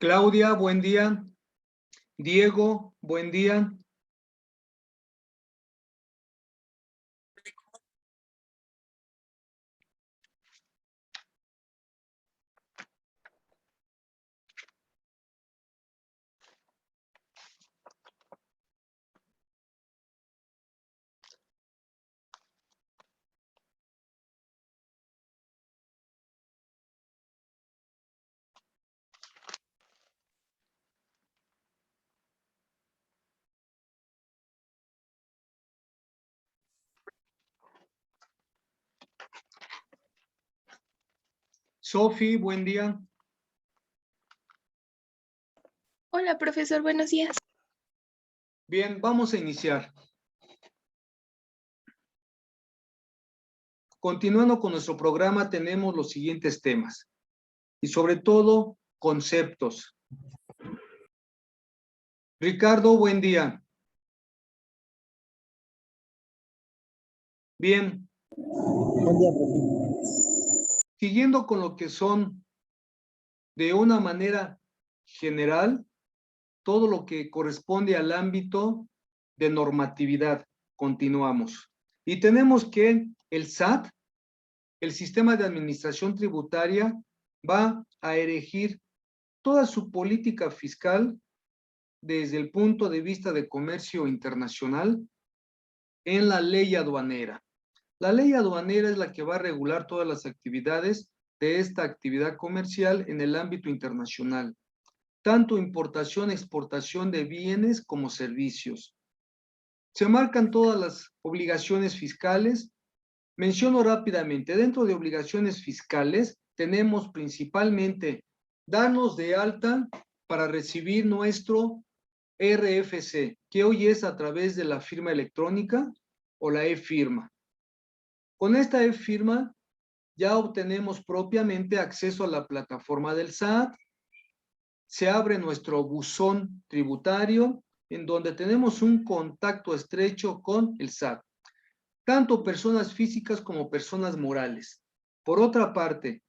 Claudia, buen día. Diego, buen día. Sofi, buen día. Hola, profesor, buenos días. Bien, vamos a iniciar. Continuando con nuestro programa, tenemos los siguientes temas y sobre todo conceptos. Ricardo, buen día. Bien. Buen día, profe. Siguiendo con lo que son de una manera general, todo lo que corresponde al ámbito de normatividad. Continuamos. Y tenemos que el SAT, el Sistema de Administración Tributaria, va a erigir toda su política fiscal desde el punto de vista de comercio internacional en la ley aduanera. La ley aduanera es la que va a regular todas las actividades de esta actividad comercial en el ámbito internacional, tanto importación, exportación de bienes como servicios. Se marcan todas las obligaciones fiscales. Menciono rápidamente, dentro de obligaciones fiscales tenemos principalmente darnos de alta para recibir nuestro RFC, que hoy es a través de la firma electrónica o la e-firma. Con esta e-firma ya obtenemos propiamente acceso a la plataforma del SAT, se abre nuestro buzón tributario en donde tenemos un contacto estrecho con el SAT, tanto personas físicas como personas morales. Por otra parte,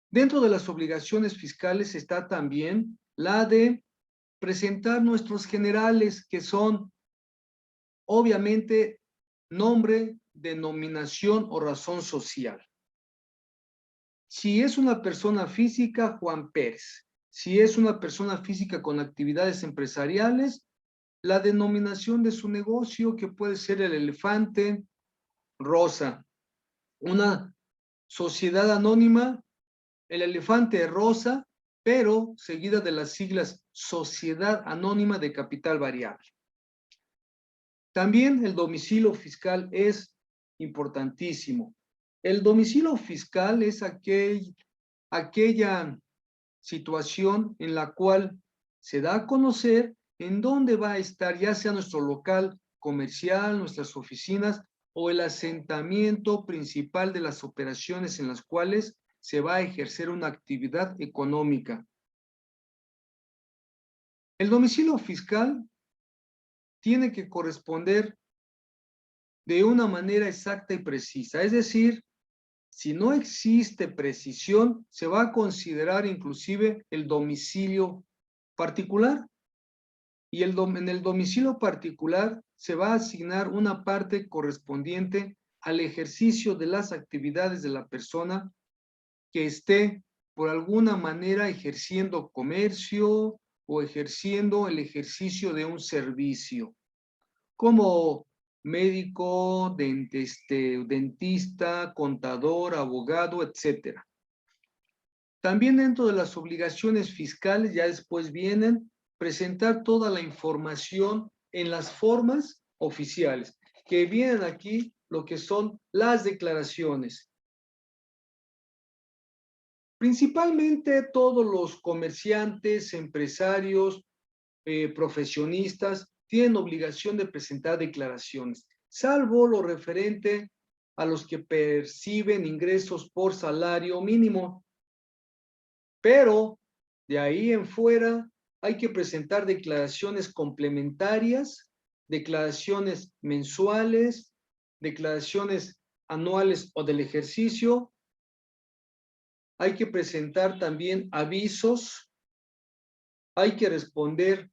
dentro de las obligaciones fiscales está también la de presentar nuestros generales, que son obviamente nombre, denominación o razón social. Si es una persona física, Juan Pérez. Si es una persona física con actividades empresariales, la denominación de su negocio, que puede ser el Elefante Rosa. Una sociedad anónima, el Elefante Rosa, pero seguida de las siglas Sociedad Anónima de Capital Variable. También el domicilio fiscal es importantísimo. El domicilio fiscal es aquella situación en la cual se da a conocer en dónde va a estar, ya sea nuestro local comercial, nuestras oficinas o el asentamiento principal de las operaciones en las cuales se va a ejercer una actividad económica. El domicilio fiscal tiene que corresponder de una manera exacta y precisa, es decir, si no existe precisión, se va a considerar inclusive el domicilio particular. Y en el domicilio particular se va a asignar una parte correspondiente al ejercicio de las actividades de la persona que esté por alguna manera ejerciendo comercio o ejerciendo el ejercicio de un servicio, como médico, dentista, contador, abogado, etc. También dentro de las obligaciones fiscales, ya después vienen presentar toda la información en las formas oficiales, que vienen aquí lo que son las declaraciones. Principalmente todos los comerciantes, empresarios, profesionistas tienen obligación de presentar declaraciones, salvo lo referente a los que perciben ingresos por salario mínimo. Pero de ahí en fuera hay que presentar declaraciones complementarias, declaraciones mensuales, declaraciones anuales o del ejercicio. Hay que presentar también avisos hay que responder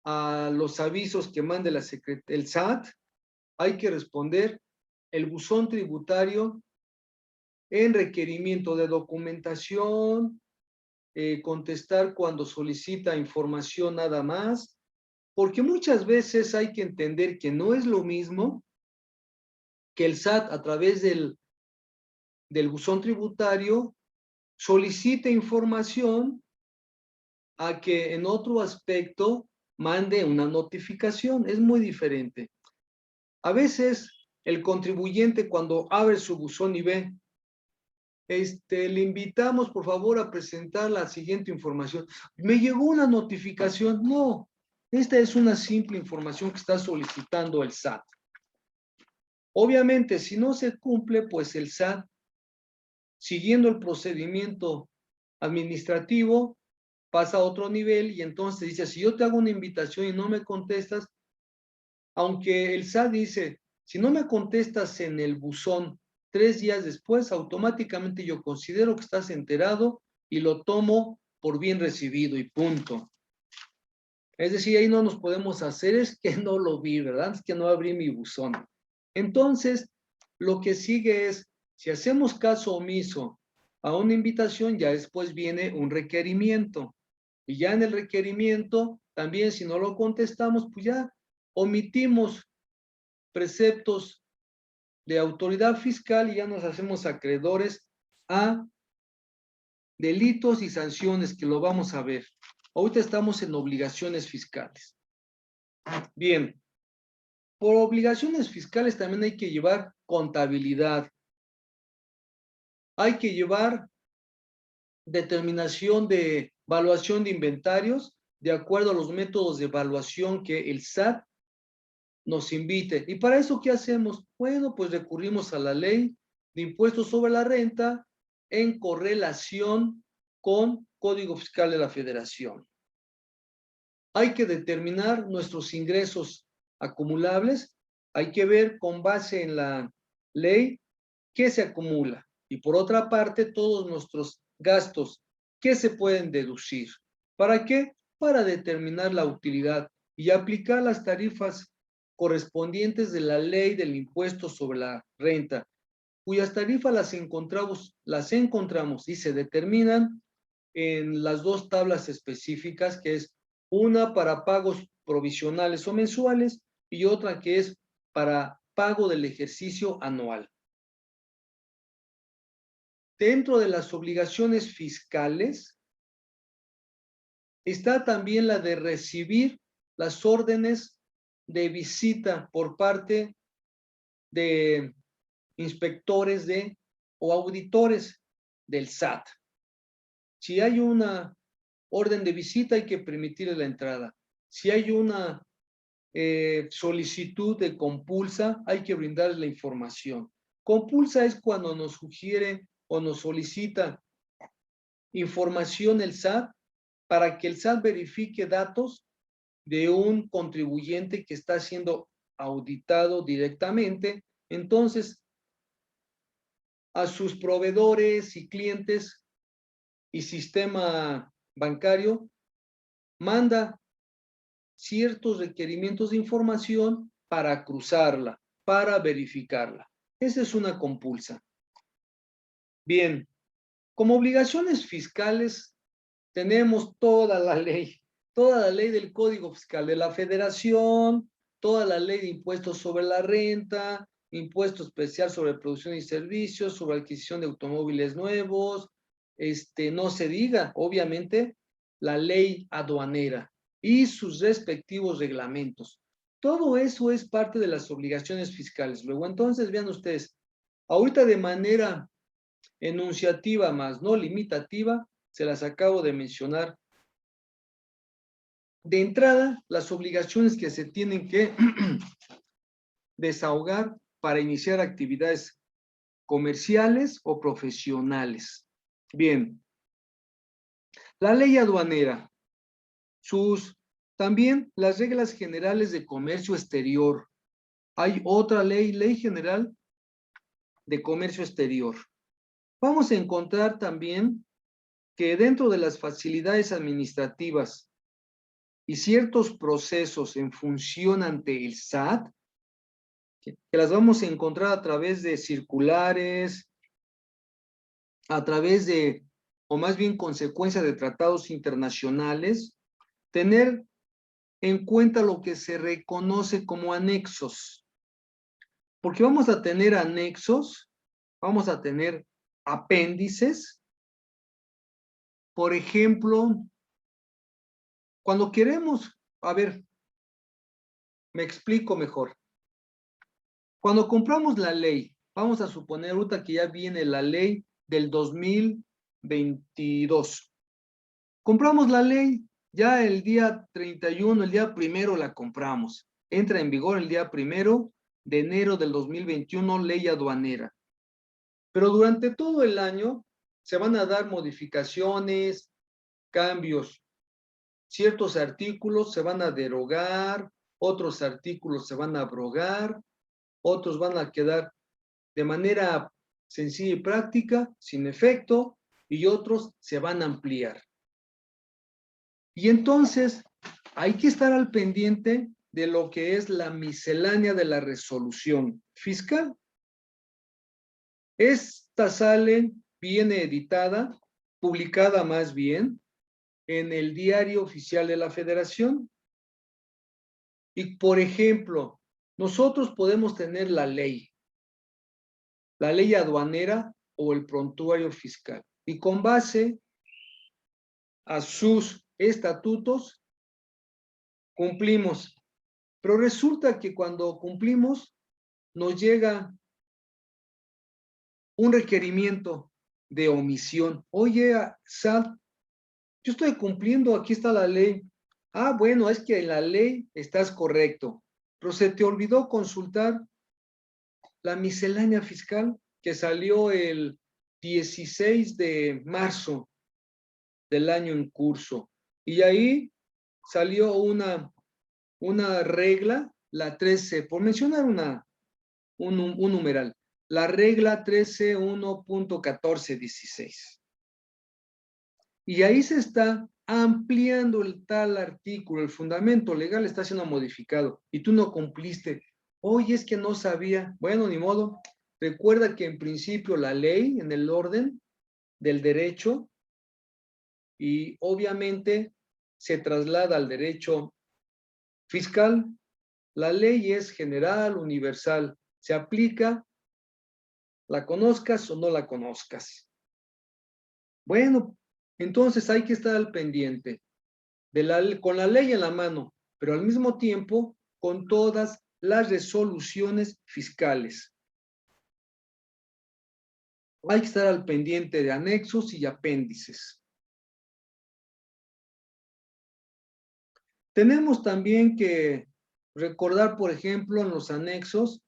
a los avisos que mande el SAT, hay que responder el buzón tributario en requerimiento de documentación, contestar cuando solicita información nada más, porque muchas veces hay que entender que no es lo mismo que el SAT a través del buzón tributario solicite información a que en otro aspecto mande una notificación. Es muy diferente. A veces el contribuyente cuando abre su buzón y ve, le invitamos por favor a presentar la siguiente información. Me llegó una notificación. No, esta es una simple información que está solicitando el SAT. Obviamente, si no se cumple, pues el SAT, siguiendo el procedimiento administrativo, pasa a otro nivel y entonces dice, si yo te hago una invitación y no me contestas, aunque el SAT dice, si no me contestas en el buzón 3 días después, automáticamente yo considero que estás enterado y lo tomo por bien recibido y punto. Es decir, ahí no nos podemos hacer, es que no lo vi, ¿verdad? Es que no abrí mi buzón. Entonces, lo que sigue es, si hacemos caso omiso a una invitación, ya después viene un requerimiento. Y ya en el requerimiento, también si no lo contestamos, pues ya omitimos preceptos de autoridad fiscal y ya nos hacemos acreedores a delitos y sanciones, que lo vamos a ver. Ahorita estamos en obligaciones fiscales. Bien, por obligaciones fiscales también hay que llevar contabilidad. Hay que llevar determinación de evaluación de inventarios de acuerdo a los métodos de evaluación que el SAT nos invite. ¿Y para eso qué hacemos? Bueno, pues recurrimos a la ley de impuestos sobre la renta en correlación con Código Fiscal de la Federación. Hay que determinar nuestros ingresos acumulables, hay que ver con base en la ley qué se acumula y por otra parte todos nuestros gastos, qué se pueden deducir. ¿Para qué? Para determinar la utilidad y aplicar las tarifas correspondientes de la ley del impuesto sobre la renta, cuyas tarifas las encontramos y se determinan en las dos tablas específicas, que es una para pagos provisionales o mensuales y otra que es para pago del ejercicio anual. Dentro de las obligaciones fiscales está también la de recibir las órdenes de visita por parte de inspectores o auditores del SAT. Si hay una orden de visita, hay que permitirle la entrada. Si hay una solicitud de compulsa, hay que brindarle la información. Compulsa es cuando nos sugiere o nos solicita información el SAT para que el SAT verifique datos de un contribuyente que está siendo auditado directamente. Entonces, a sus proveedores y clientes y sistema bancario, manda ciertos requerimientos de información para cruzarla, para verificarla. Esa es una compulsa. Bien, como obligaciones fiscales tenemos toda la ley del Código Fiscal de la Federación, toda la ley de impuestos sobre la renta, impuesto especial sobre producción y servicios, sobre adquisición de automóviles nuevos, no se diga, obviamente, la ley aduanera y sus respectivos reglamentos. Todo eso es parte de las obligaciones fiscales. Luego, entonces, vean ustedes, ahorita de manera enunciativa más no limitativa, se las acabo de mencionar. De entrada, las obligaciones que se tienen que desahogar para iniciar actividades comerciales o profesionales. Bien, la ley aduanera, también las reglas generales de comercio exterior. Hay otra ley general de comercio exterior. Vamos a encontrar también que dentro de las facilidades administrativas y ciertos procesos en función ante el SAT, que las vamos a encontrar a través de circulares, a través de, o más bien consecuencia de tratados internacionales, tener en cuenta lo que se reconoce como anexos. Porque vamos a tener anexos, vamos a tener apéndices. Por ejemplo, cuando queremos, a ver, me explico mejor. Cuando compramos la ley, vamos a suponer ahorita que ya viene la ley del 2022. Compramos la ley, ya el día 31, el día primero la compramos. Entra en vigor el día 1 de enero del 2021, ley aduanera. Pero durante todo el año se van a dar modificaciones, cambios. Ciertos artículos se van a derogar, otros artículos se van a abrogar, otros van a quedar de manera sencilla y práctica, sin efecto, y otros se van a ampliar. Y entonces hay que estar al pendiente de lo que es la miscelánea de la resolución fiscal. Esta viene editada, publicada más bien, en el Diario Oficial de la Federación. Y, por ejemplo, nosotros podemos tener la ley aduanera o el prontuario fiscal. Y con base a sus estatutos, cumplimos. Pero resulta que cuando cumplimos, nos llega un requerimiento de omisión. Oye, SAT, yo estoy cumpliendo, aquí está la ley. Ah, bueno, es que en la ley estás correcto, pero se te olvidó consultar la miscelánea fiscal que salió el 16 de marzo del año en curso. Y ahí salió una regla, la 13, por mencionar un numeral, la regla 13.1.1416. Y ahí se está ampliando el tal artículo, el fundamento legal está siendo modificado y tú no cumpliste. Oye, es que no sabía. Bueno, ni modo. Recuerda que en principio la ley, en el orden del derecho, y obviamente se traslada al derecho fiscal. La ley es general, universal. Se aplica, la conozcas o no la conozcas. Bueno, entonces hay que estar al pendiente con la ley en la mano, pero al mismo tiempo con todas las resoluciones fiscales. Hay que estar al pendiente de anexos y apéndices. Tenemos también que recordar, por ejemplo, en los anexos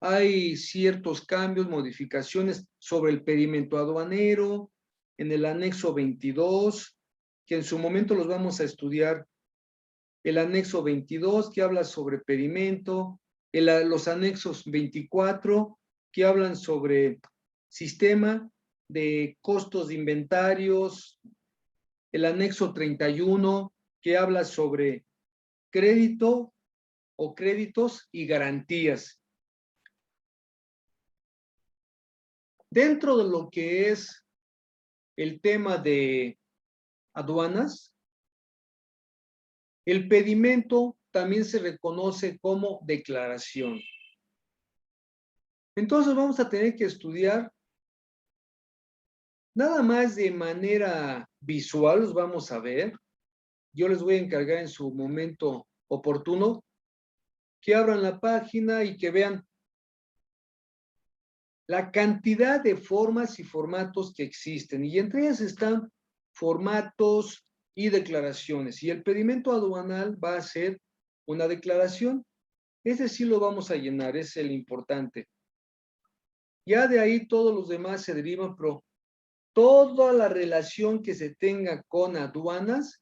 hay ciertos cambios, modificaciones sobre el pedimento aduanero, en el anexo 22, que en su momento los vamos a estudiar. El anexo 22, que habla sobre pedimento, los anexos 24, que hablan sobre sistema de costos de inventarios, el anexo 31, que habla sobre crédito o créditos y garantías. Dentro de lo que es el tema de aduanas, el pedimento también se reconoce como declaración. Entonces vamos a tener que estudiar nada más de manera visual, los vamos a ver. Yo les voy a encargar en su momento oportuno que abran la página y que vean la cantidad de formas y formatos que existen. Y entre ellas están formatos y declaraciones. Y el pedimento aduanal va a ser una declaración. Ese sí lo vamos a llenar, es el importante. Ya de ahí todos los demás se derivan, pero toda la relación que se tenga con aduanas,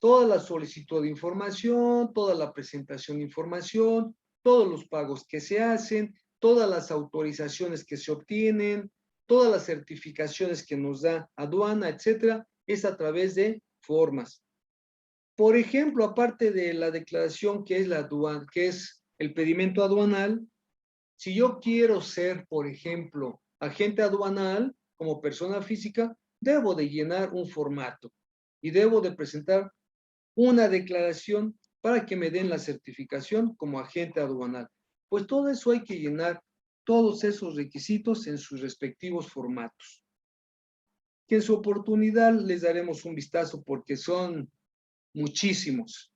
toda la solicitud de información, toda la presentación de información, todos los pagos que se hacen, todas las autorizaciones que se obtienen, todas las certificaciones que nos da aduana, etcétera, es a través de formas. Por ejemplo, aparte de la declaración que es la aduana, que es el pedimento aduanal, si yo quiero ser, por ejemplo, agente aduanal como persona física, debo de llenar un formato y debo de presentar una declaración para que me den la certificación como agente aduanal. Pues todo eso hay que llenar, todos esos requisitos en sus respectivos formatos. Que en su oportunidad les daremos un vistazo porque son muchísimos.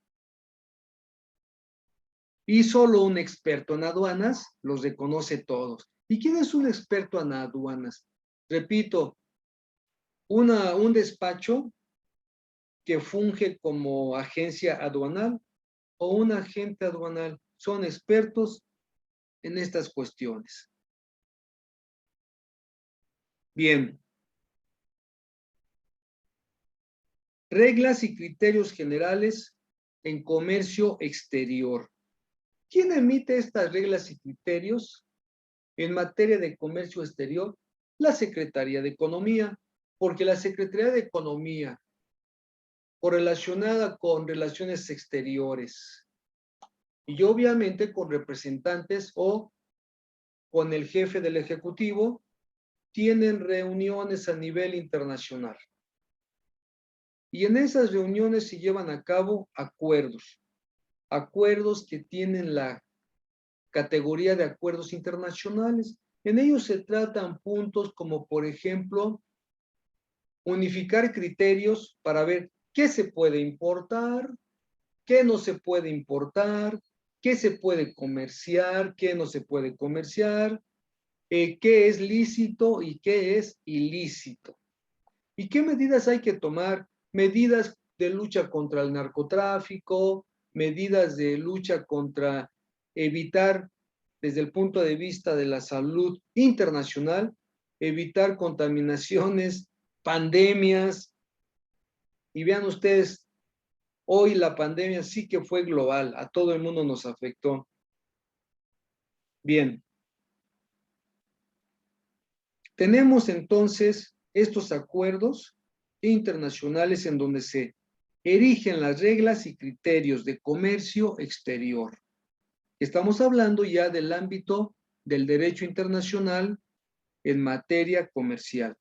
Y solo un experto en aduanas los reconoce todos. ¿Y quién es un experto en aduanas? Repito, un despacho que funge como agencia aduanal o un agente aduanal son expertos en estas cuestiones. Bien. Reglas y criterios generales en comercio exterior. ¿Quién emite estas reglas y criterios en materia de comercio exterior? La Secretaría de Economía, porque la Secretaría de Economía, correlacionada con relaciones exteriores, y obviamente con representantes o con el jefe del Ejecutivo, tienen reuniones a nivel internacional. Y en esas reuniones se llevan a cabo acuerdos que tienen la categoría de acuerdos internacionales. En ellos se tratan puntos como, por ejemplo, unificar criterios para ver qué se puede importar, qué no se puede importar, qué se puede comerciar, qué no se puede comerciar, qué es lícito y qué es ilícito. ¿Y qué medidas hay que tomar? Medidas de lucha contra el narcotráfico, medidas de lucha contra evitar, desde el punto de vista de la salud internacional, evitar contaminaciones, pandemias. Y vean ustedes, hoy la pandemia sí que fue global, a todo el mundo nos afectó. Bien. Tenemos entonces estos acuerdos internacionales en donde se erigen las reglas y criterios de comercio exterior. Estamos hablando ya del ámbito del derecho internacional en materia comercial.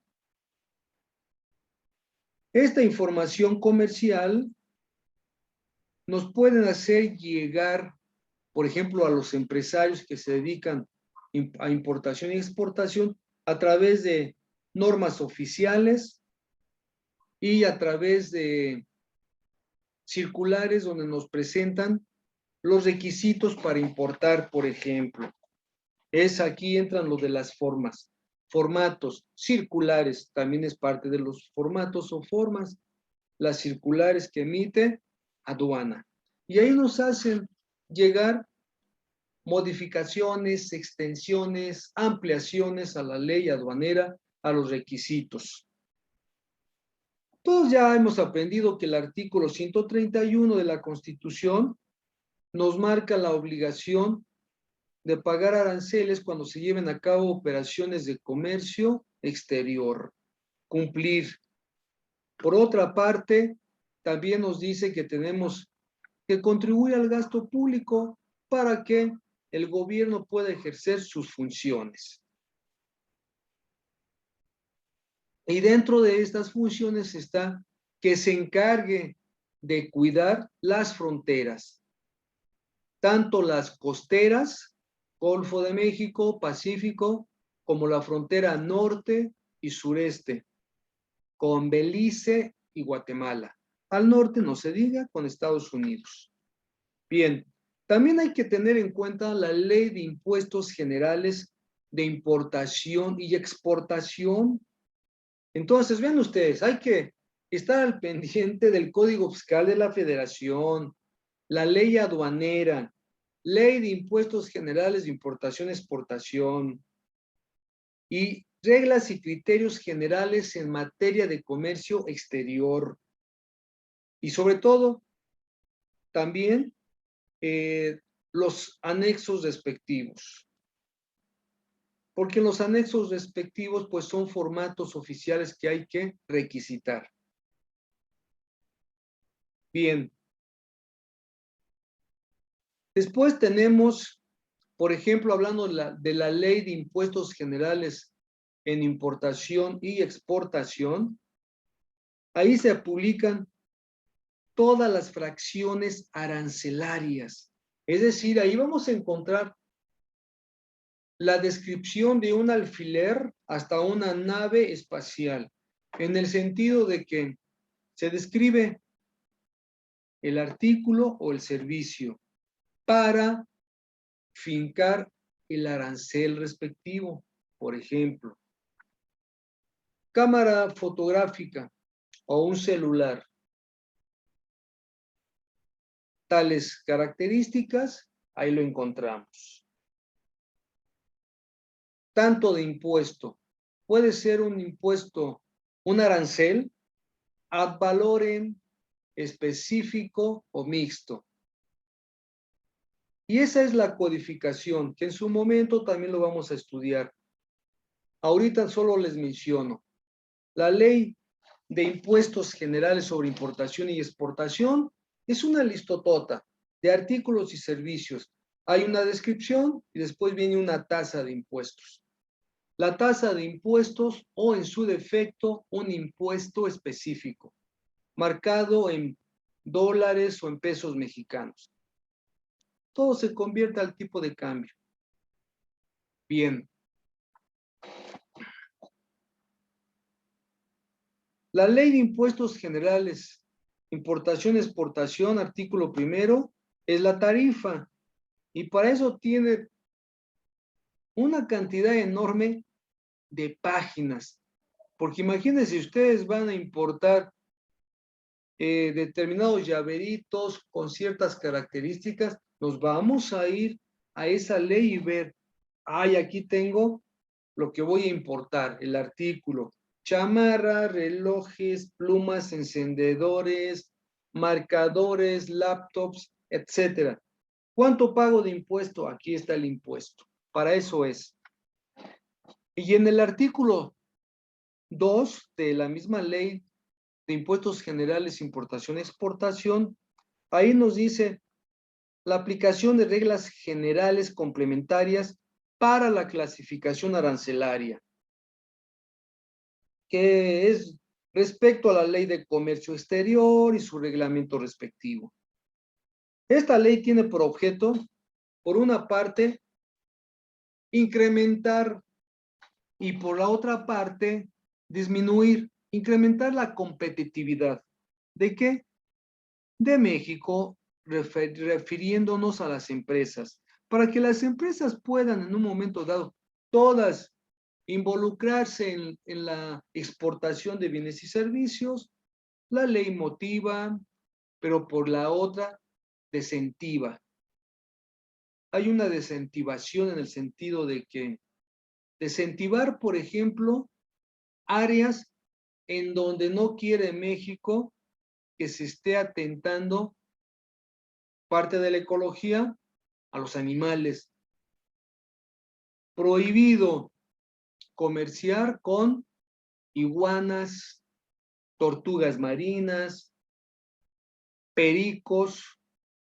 Esta información comercial nos puede hacer llegar, por ejemplo, a los empresarios que se dedican a importación y exportación a través de normas oficiales y a través de circulares donde nos presentan los requisitos para importar, por ejemplo. Aquí entran los de las formas. Formatos circulares, también es parte de los formatos o formas, las circulares que emite aduana. Y ahí nos hacen llegar modificaciones, extensiones, ampliaciones a la ley aduanera, a los requisitos. Todos ya hemos aprendido que el artículo 131 de la Constitución nos marca la obligación de pagar aranceles cuando se lleven a cabo operaciones de comercio exterior. Cumplir. Por otra parte, también nos dice que tenemos que contribuir al gasto público para que el gobierno pueda ejercer sus funciones. Y dentro de estas funciones está que se encargue de cuidar las fronteras, tanto las costeras, Golfo de México, Pacífico, como la frontera norte y sureste, con Belice y Guatemala. Al norte no se diga, con Estados Unidos. Bien, también hay que tener en cuenta la Ley de Impuestos Generales de Importación y Exportación. Entonces, vean ustedes, hay que estar al pendiente del Código Fiscal de la Federación, la Ley Aduanera, Ley de Impuestos Generales de Importación y Exportación y reglas y criterios generales en materia de comercio exterior. Y sobre todo, también los anexos respectivos. Porque los anexos respectivos pues son formatos oficiales que hay que requisitar. Bien, Después tenemos, por ejemplo, hablando de la Ley de Impuestos Generales en Importación y Exportación, ahí se publican todas las fracciones arancelarias. Es decir, ahí vamos a encontrar la descripción de un alfiler hasta una nave espacial, en el sentido de que se describe el artículo o el servicio para fincar el arancel respectivo. Por ejemplo, cámara fotográfica o un celular. Tales características, ahí lo encontramos. Tanto de impuesto. Puede ser un impuesto, un arancel, ad valorem, específico o mixto. Y esa es la codificación, que en su momento también lo vamos a estudiar. Ahorita solo les menciono. La Ley de Impuestos Generales sobre Importación y Exportación es una listotota de artículos y servicios. Hay una descripción y después viene una tasa de impuestos. La tasa de impuestos o en su defecto un impuesto específico, marcado en dólares o en pesos mexicanos. Todo se convierte al tipo de cambio. Bien. La Ley de Impuestos Generales, Importación, Exportación, artículo primero, es la tarifa. Y para eso tiene una cantidad enorme de páginas. Porque imagínense, ustedes van a importar determinados llaveritos con ciertas características, nos vamos a ir a esa ley y ver, ay, aquí tengo lo que voy a importar, el artículo, chamarra, relojes, plumas, encendedores, marcadores, laptops, etcétera. ¿Cuánto pago de impuesto? Aquí está el impuesto. Para eso es. Y en el artículo 2 de la misma ley de impuestos generales, importación, exportación, ahí nos dice la aplicación de reglas generales complementarias para la clasificación arancelaria, que es respecto a la ley de comercio exterior y su reglamento respectivo. Esta ley tiene por objeto, por una parte, incrementar y por la otra parte, disminuir, incrementar la competitividad. ¿De qué? De México, refiriéndonos a las empresas, para que las empresas puedan en un momento dado, todas, involucrarse en la exportación de bienes y servicios. La ley motiva, pero por la otra, desincentiva. Hay una desincentivación en el sentido de que desincentivar, por ejemplo, áreas en donde no quiere México que se esté atentando parte de la ecología a los animales. Prohibido comerciar con iguanas, tortugas marinas, pericos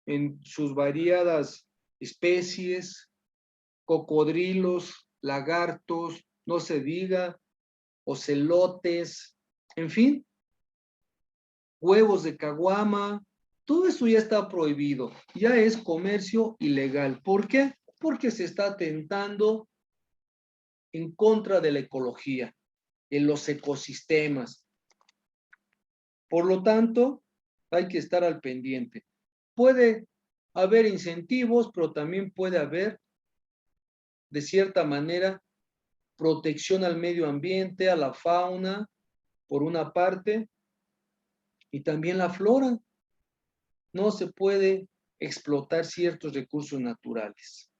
en sus variadas especies, cocodrilos, lagartos, no se diga, ocelotes, en fin, huevos de caguama, todo eso ya está prohibido, ya es comercio ilegal. ¿Por qué? Porque se está atentando en contra de la ecología, en los ecosistemas. Por lo tanto, hay que estar al pendiente. Puede haber incentivos, pero también puede haber, de cierta manera, protección al medio ambiente, a la fauna, por una parte, y también la flora. No se puede explotar ciertos recursos naturales.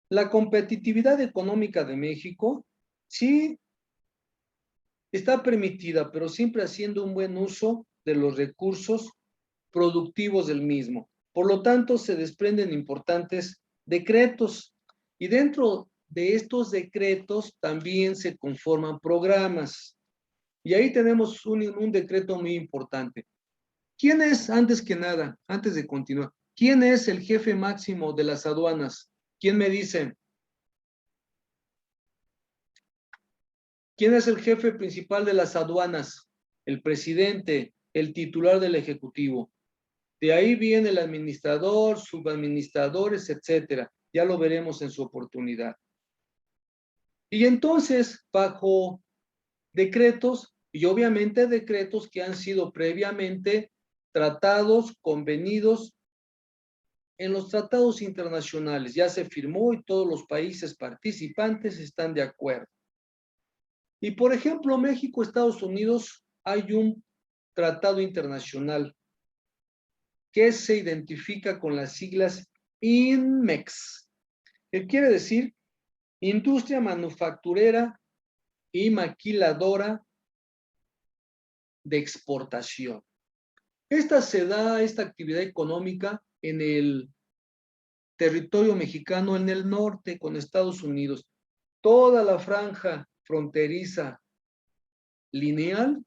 La competitividad económica de México, sí, está permitida, pero siempre haciendo un buen uso de los recursos productivos del mismo. Por lo tanto, se desprenden importantes decretos y dentro de estos decretos también se conforman programas. Y ahí tenemos un decreto muy importante. ¿Quién es, antes que nada, antes de continuar, ¿Quién es el jefe máximo de las aduanas? ¿Quién me dice? ¿Quién es el jefe principal de las aduanas? El presidente, el titular del Ejecutivo. De ahí viene el administrador, subadministradores, etcétera. Ya lo veremos en su oportunidad. Y entonces, bajo decretos, y obviamente decretos que han sido previamente tratados, convenidos en los tratados internacionales, ya se firmó y todos los países participantes están de acuerdo. Y por ejemplo, México, Estados Unidos, hay un tratado internacional que se identifica con las siglas INMEX, que quiere decir Industria Manufacturera y Maquiladora de Exportación. Esta actividad económica en el territorio mexicano, en el norte con Estados Unidos. Toda la franja fronteriza lineal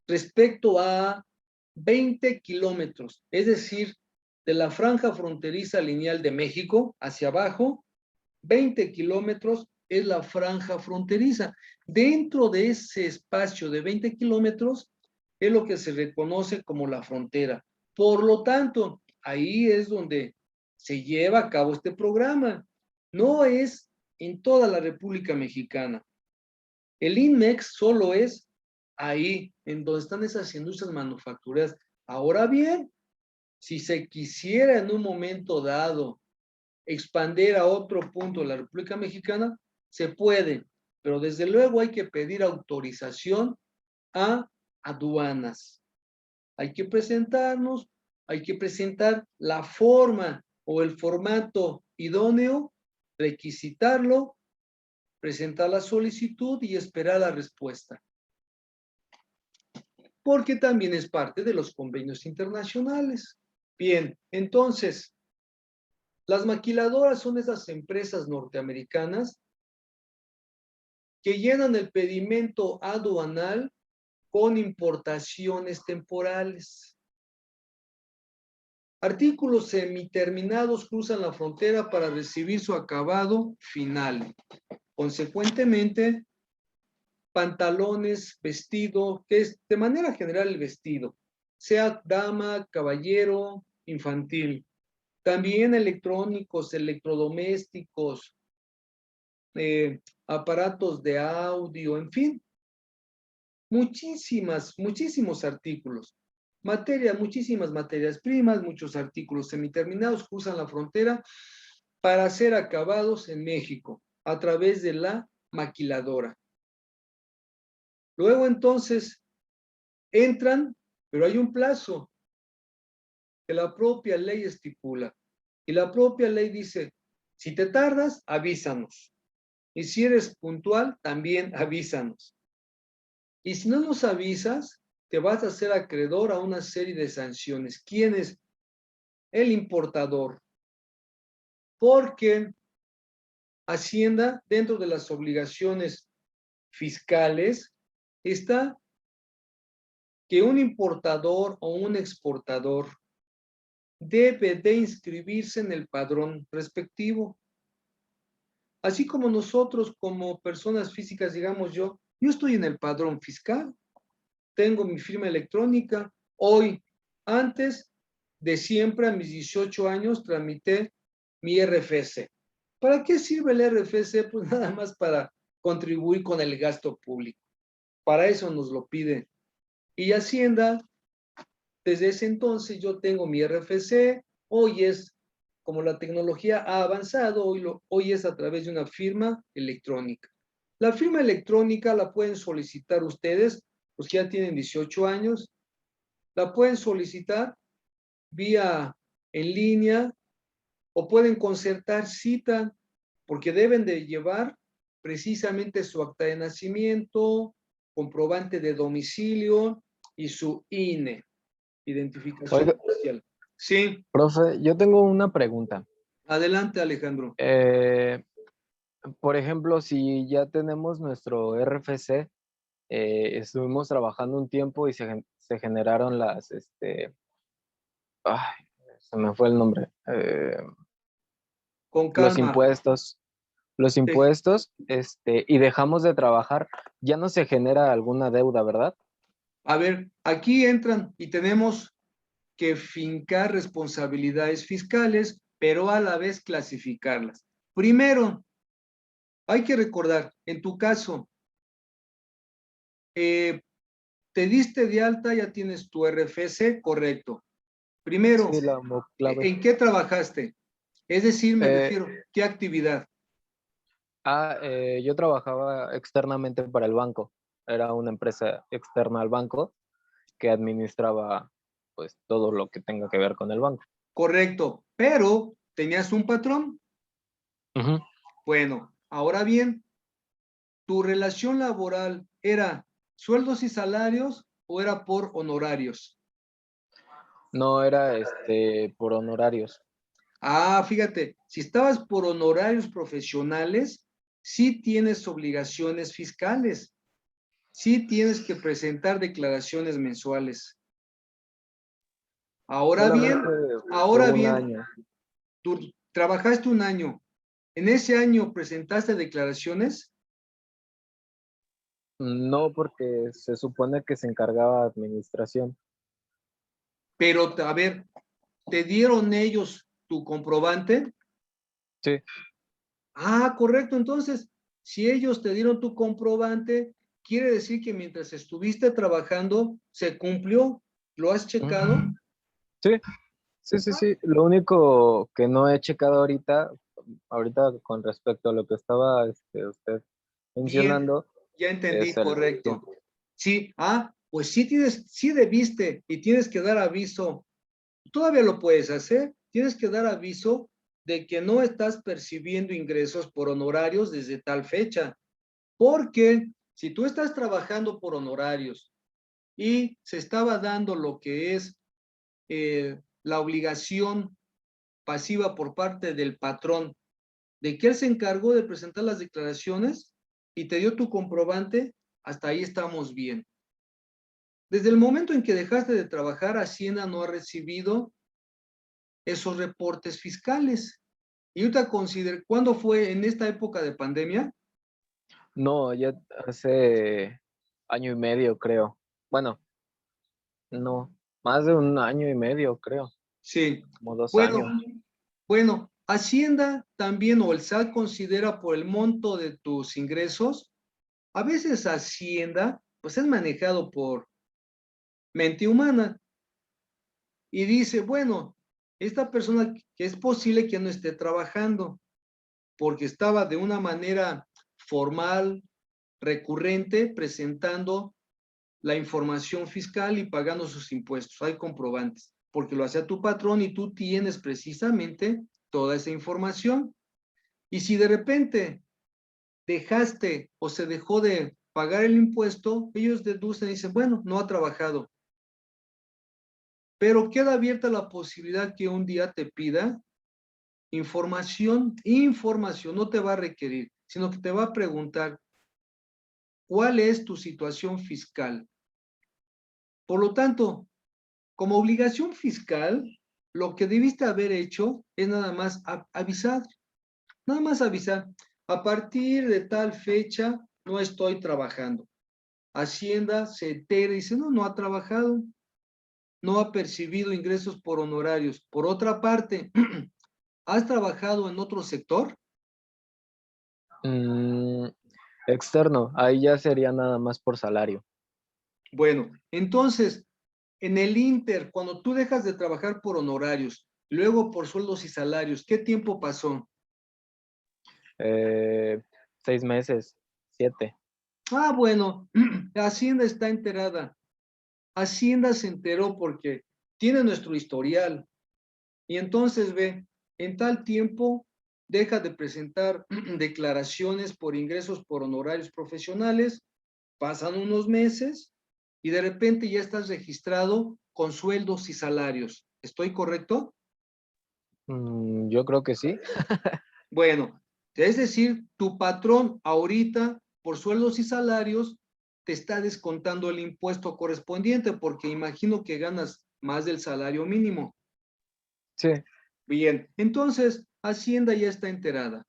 respecto a 20 kilómetros, es decir, de la franja fronteriza lineal de México hacia abajo, 20 kilómetros es la franja fronteriza. Dentro de ese espacio de 20 kilómetros es lo que se reconoce como la frontera. Por lo tanto, ahí es donde se lleva a cabo este programa. No es en toda la República Mexicana. El INMEX solo es ahí, en donde están esas industrias manufactureras. Ahora bien, si se quisiera en un momento dado expandir a otro punto de la República Mexicana, se puede, pero desde luego hay que pedir autorización a aduanas. Hay que presentarnos, hay que presentar la forma o el formato idóneo, requisitarlo, presentar la solicitud y esperar la respuesta. Porque también es parte de los convenios internacionales. Bien, entonces, las maquiladoras son esas empresas norteamericanas que llenan el pedimento aduanal con importaciones temporales. Artículos semiterminados cruzan la frontera para recibir su acabado final. Consecuentemente, pantalones, vestido, que es de manera general el vestido, sea dama, caballero, infantil. También electrónicos, electrodomésticos, aparatos de audio, en fin, muchísimos artículos. Muchísimas materias primas, muchos artículos semiterminados cruzan la frontera para ser acabados en México a través de la maquiladora. Luego entonces entran, pero hay un plazo que la propia ley estipula. Y la propia ley dice, si te tardas, avísanos. Y si eres puntual, también avísanos. Y si no nos avisas, te vas a ser acreedor a una serie de sanciones. ¿Quién es? El importador. Porque Hacienda, dentro de las obligaciones fiscales, está que un importador o un exportador debe de inscribirse en el padrón respectivo. Así como nosotros como personas físicas, digamos yo estoy en el padrón fiscal, tengo mi firma electrónica, hoy, antes de siempre, a mis 18 años, tramité mi RFC. ¿Para qué sirve el RFC? Pues nada más para contribuir con el gasto público. Para eso nos lo pide. Y Hacienda, desde ese entonces yo tengo mi RFC, hoy es, como la tecnología ha avanzado, hoy es a través de una firma electrónica. La firma electrónica la pueden solicitar ustedes, los que ya tienen 18 años, la pueden solicitar vía en línea o pueden concertar cita, porque deben de llevar precisamente su acta de nacimiento, comprobante de domicilio y su INE, identificación Oiga, oficial. Sí, profe, yo tengo una pregunta. adelante, Alejandro. Por ejemplo, si ya tenemos nuestro RFC, estuvimos trabajando un tiempo y se generaron ay, se me fue el nombre, Con los calma. impuestos, y dejamos de trabajar, ya no se genera alguna deuda, ¿verdad? A ver, aquí entran y tenemos que fincar responsabilidades fiscales, pero a la vez clasificarlas. Primero, hay que recordar, en tu caso, te diste de alta, ya tienes tu RFC, correcto. Primero, Sí, la clave. ¿en qué trabajaste? Es decir, me Eh, refiero, ¿qué actividad? yo trabajaba externamente para el banco. Era una empresa externa al banco que administraba pues todo lo que tenga que ver con el banco. Correcto, pero ¿tenías un patrón? Ujú. Bueno, ahora bien, ¿tu relación laboral era sueldos y salarios o era por honorarios? No era por honorarios. Ah, fíjate, si estabas por honorarios profesionales, sí tienes obligaciones fiscales, sí tienes que presentar declaraciones mensuales. Ahora bien, Solamente fue ahora un bien, año. tú trabajaste un año. ¿En ese año presentaste declaraciones? No, porque se supone que se encargaba administración. Pero, a ver, ¿te dieron ellos tu comprobante? Sí. Ah, correcto. Entonces, si ellos te dieron tu comprobante, quiere decir que mientras estuviste trabajando, se cumplió. ¿Lo has checado? Ujú. Sí, sí. Lo único que no he checado ahorita con respecto a lo que estaba usted Bien, mencionando, ya entendí, es el correcto. sí. Sí, pues sí tienes, sí debiste y tienes que dar aviso. Todavía lo puedes hacer. Tienes que dar aviso de que no estás percibiendo ingresos por honorarios desde tal fecha. Porque si tú estás trabajando por honorarios y se estaba dando lo que es la obligación pasiva por parte del patrón de que él se encargó de presentar las declaraciones y te dio tu comprobante, hasta ahí estamos bien. Desde el momento en que dejaste de trabajar, Hacienda no ha recibido esos reportes fiscales. Y ahorita considero, ¿cuándo fue en esta época de pandemia? No, ya hace año y medio, creo. Bueno, no, más de un año y medio, creo, Sí. como dos Bueno, años. bueno, Hacienda también o el SAT considera por el monto de tus ingresos. A veces Hacienda, pues es manejado por mente humana y dice, bueno, esta persona que es posible que no esté trabajando porque estaba de una manera formal, recurrente, presentando la información fiscal y pagando sus impuestos. Hay comprobantes, porque lo hacía tu patrón y tú tienes precisamente toda esa información. Y si de repente dejaste o se dejó de pagar el impuesto, ellos deducen y dicen, bueno, no ha trabajado. Pero queda abierta la posibilidad que un día te pida información, no te va a requerir, sino que te va a preguntar, ¿cuál es tu situación fiscal? Por lo tanto, como obligación fiscal, lo que debiste haber hecho es nada más avisar, a partir de tal fecha no estoy trabajando. Hacienda se entera y dice, no, no ha trabajado, no ha percibido ingresos por honorarios. Por otra parte, ¿has trabajado en otro sector? Mm, externo, ahí ya sería nada más por salario. Bueno, entonces, en el Inter, cuando tú dejas de trabajar por honorarios, luego por sueldos y salarios, ¿qué tiempo pasó? 6 meses, 7. Bueno, Hacienda está enterada. Hacienda se enteró porque tiene nuestro historial y entonces ve, en tal tiempo deja de presentar declaraciones por ingresos por honorarios profesionales, pasan unos meses y de repente ya estás registrado con sueldos y salarios. ¿Estoy correcto? Yo creo que sí. Bueno, es decir, tu patrón ahorita por sueldos y salarios te está descontando el impuesto correspondiente, porque imagino que ganas más del salario mínimo. Sí, Bien, entonces Hacienda ya está enterada.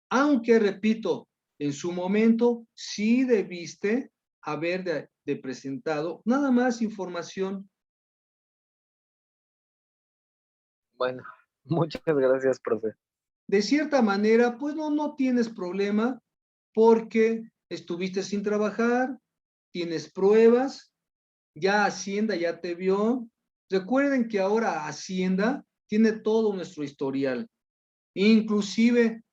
Aunque, repito, en su momento sí debiste haber de presentado nada más información. bueno, muchas gracias, profe. De cierta manera, pues no tienes problema porque estuviste sin trabajar, tienes pruebas, ya Hacienda ya te vio. Recuerden que ahora Hacienda tiene todo nuestro historial, inclusive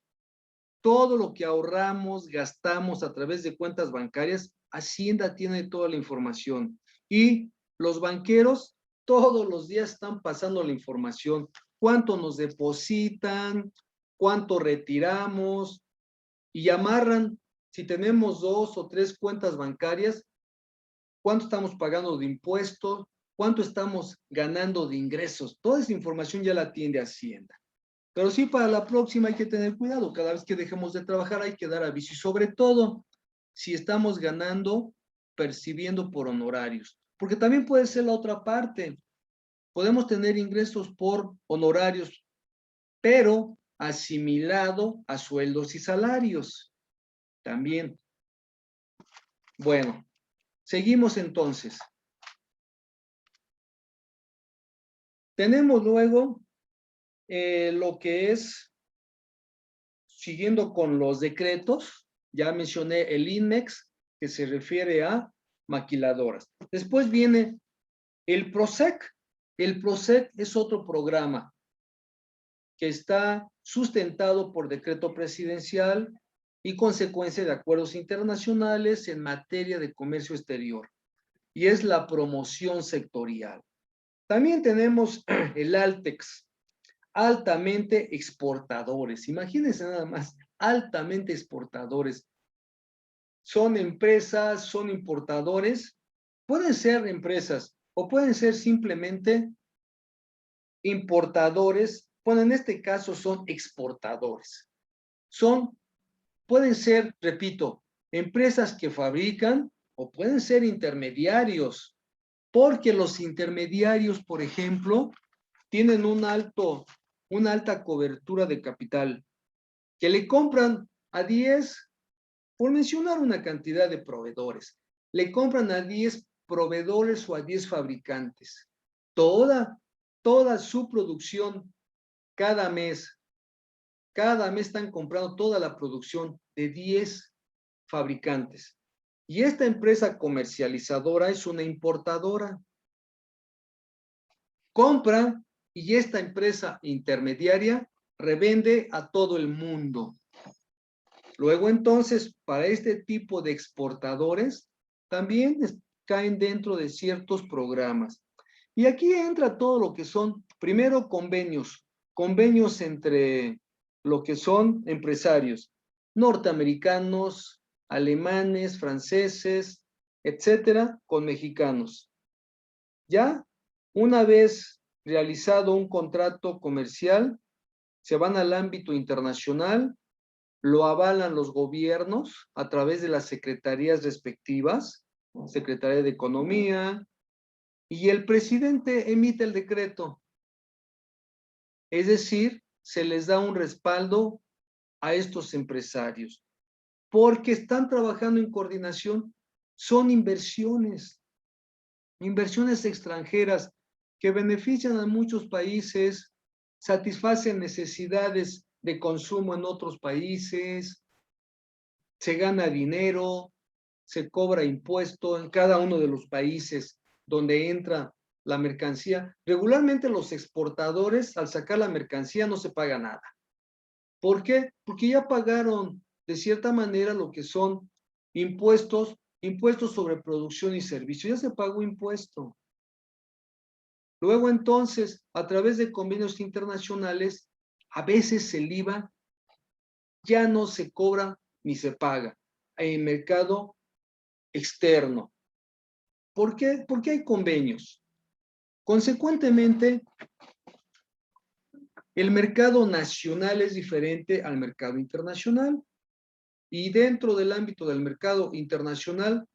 todo lo que ahorramos, gastamos a través de cuentas bancarias, Hacienda tiene toda la información. Y los banqueros todos los días están pasando la información. ¿Cuánto nos depositan? ¿Cuánto retiramos? Y amarran, si tenemos 2 o 3 cuentas bancarias, ¿cuánto estamos pagando de impuestos? ¿Cuánto estamos ganando de ingresos? Toda esa información ya la tiene Hacienda. Pero sí, para la próxima hay que tener cuidado. Cada vez que dejemos de trabajar hay que dar aviso. Y sobre todo, si estamos ganando, percibiendo por honorarios. Porque también puede ser la otra parte. Podemos tener ingresos por honorarios, pero asimilado a sueldos y salarios. También. Bueno, seguimos entonces. Tenemos luego lo que es, siguiendo con los decretos, ya mencioné el INMEX, que se refiere a maquiladoras. Después viene el PROSEC. El PROSEC es otro programa que está sustentado por decreto presidencial y consecuencia de acuerdos internacionales en materia de comercio exterior. Y es la promoción sectorial. También tenemos el ALTEX, altamente exportadores. Imagínense nada más, altamente exportadores. Son empresas, son importadores, pueden ser empresas o pueden ser simplemente importadores. Bueno, en este caso son exportadores. Pueden ser, repito, empresas que fabrican o pueden ser intermediarios, porque los intermediarios, por ejemplo, tienen una alta cobertura de capital, que le compran a 10, por mencionar una cantidad de proveedores, le compran a 10 proveedores o a 10 fabricantes. Toda su producción cada mes están comprando toda la producción de 10 fabricantes. Y esta empresa comercializadora es una importadora. Compra y esta empresa intermediaria revende a todo el mundo. Luego entonces, para este tipo de exportadores, también caen dentro de ciertos programas. Y aquí entra todo lo que son, primero, convenios entre lo que son empresarios norteamericanos, alemanes, franceses, etcétera, con mexicanos. Ya, una vez realizado un contrato comercial, se van al ámbito internacional, lo avalan los gobiernos a través de las secretarías respectivas, Secretaría de Economía, y el presidente emite el decreto. Es decir, se les da un respaldo a estos empresarios, porque están trabajando en coordinación, son inversiones extranjeras que benefician a muchos países, satisfacen necesidades de consumo en otros países, se gana dinero, se cobra impuesto en cada uno de los países donde entra la mercancía. Regularmente los exportadores, al sacar la mercancía, no se paga nada. ¿Por qué? Porque ya pagaron de cierta manera lo que son impuestos sobre producción y servicios. Ya se pagó impuesto. Luego entonces, a través de convenios internacionales, a veces el IVA ya no se cobra ni se paga en el mercado externo. ¿Por qué? Porque hay convenios. Consecuentemente, el mercado nacional es diferente al mercado internacional. Y dentro del ámbito del mercado internacional